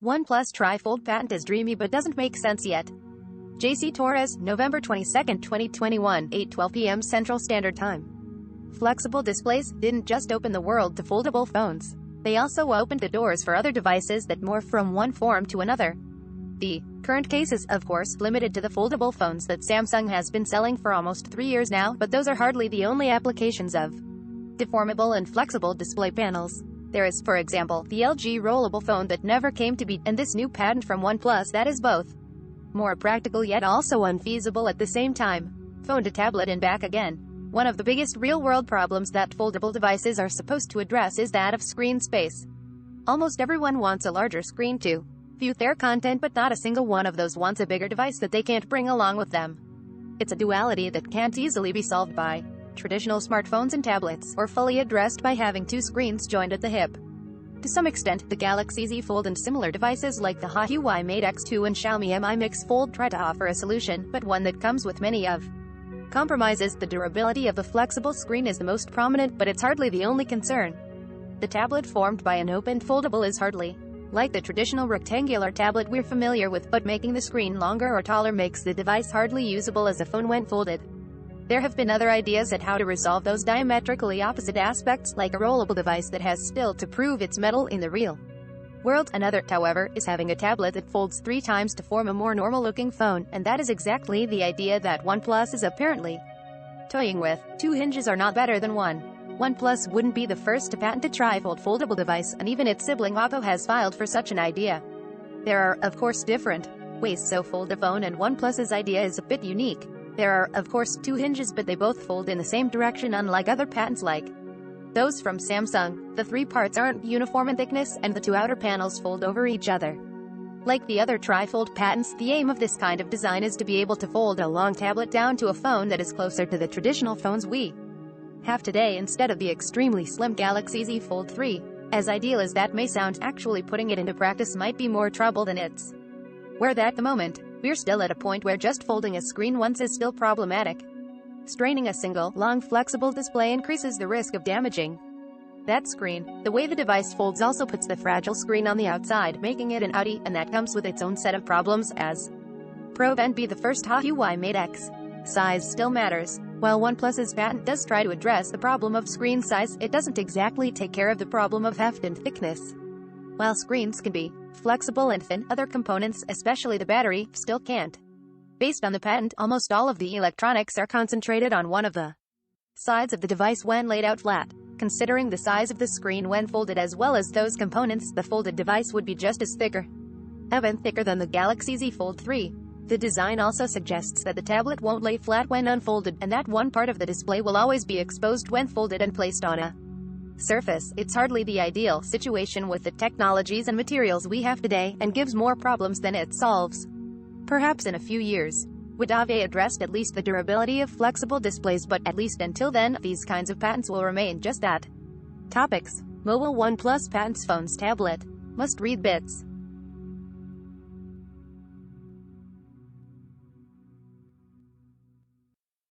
OnePlus tri-fold patent is dreamy but doesn't make sense yet. J.C. Torres, November 22, 2021, 8:12 p.m. Central Standard Time. Flexible displays didn't just open the world to foldable phones. They also opened the doors for other devices that morph from one form to another. The current case is, of course, limited to the foldable phones that Samsung has been selling for almost 3 years now, but those are hardly the only applications of deformable and flexible display panels. There is, for example, the LG rollable phone that never came to be, and this new patent from OnePlus that is both more practical yet also unfeasible at the same time. Phone to tablet and back again. One of the biggest real-world problems that foldable devices are supposed to address is that of screen space. Almost everyone wants a larger screen to view their content, but not a single one of those wants a bigger device that they can't bring along with them. It's a duality that can't easily be solved by traditional smartphones and tablets, or fully addressed by having two screens joined at the hip. To some extent, the Galaxy Z Fold and similar devices like the Huawei Mate X2 and Xiaomi Mi Mix Fold try to offer a solution, but one that comes with many of compromises. The durability of the flexible screen is the most prominent, but it's hardly the only concern. The tablet formed by an open foldable is hardly like the traditional rectangular tablet we're familiar with, but making the screen longer or taller makes the device hardly usable as a phone when folded. There have been other ideas at how to resolve those diametrically opposite aspects, like a rollable device that has still to prove its mettle in the real world. Another, however, is having a tablet that folds 3 times to form a more normal-looking phone, and that is exactly the idea that OnePlus is apparently toying with. 2 hinges are not better than 1. OnePlus wouldn't be the first to patent a tri-fold foldable device, and even its sibling Oppo has filed for such an idea. There are, of course, different ways to fold a phone, and OnePlus's idea is a bit unique. There are, of course, 2 hinges, but they both fold in the same direction, unlike other patents like those from Samsung. The 3 parts aren't uniform in thickness, and the 2 outer panels fold over each other. Like the other tri-fold patents, the aim of this kind of design is to be able to fold a long tablet down to a phone that is closer to the traditional phones we have today instead of the extremely slim Galaxy Z Fold 3. As ideal as that may sound, actually putting it into practice might be more trouble than it's worth at the moment. We're still at a point where just folding a screen once is still problematic. Straining a single, long flexible display increases the risk of damaging that screen. The way the device folds also puts the fragile screen on the outside, making it an outie, and that comes with its own set of problems, as prove and be the first Huawei Mate X. Size still matters. While OnePlus's patent does try to address the problem of screen size, it doesn't exactly take care of the problem of heft and thickness. While screens can be flexible and thin, other components, especially the battery, still can't. Based on the patent, almost all of the electronics are concentrated on one of the sides of the device when laid out flat. Considering the size of the screen when folded as well as those components, the folded device would be just as thicker, even thicker than the Galaxy Z Fold 3. The design also suggests that the tablet won't lay flat when unfolded, and that one part of the display will always be exposed when folded and placed on a surface. It's hardly the ideal situation with the technologies and materials we have today, and gives more problems than it solves. Perhaps in a few years, would have addressed at least the durability of flexible displays, but at least until then, these kinds of patents will remain just that. Topics. Mobile OnePlus patents phones tablet. Must read bits.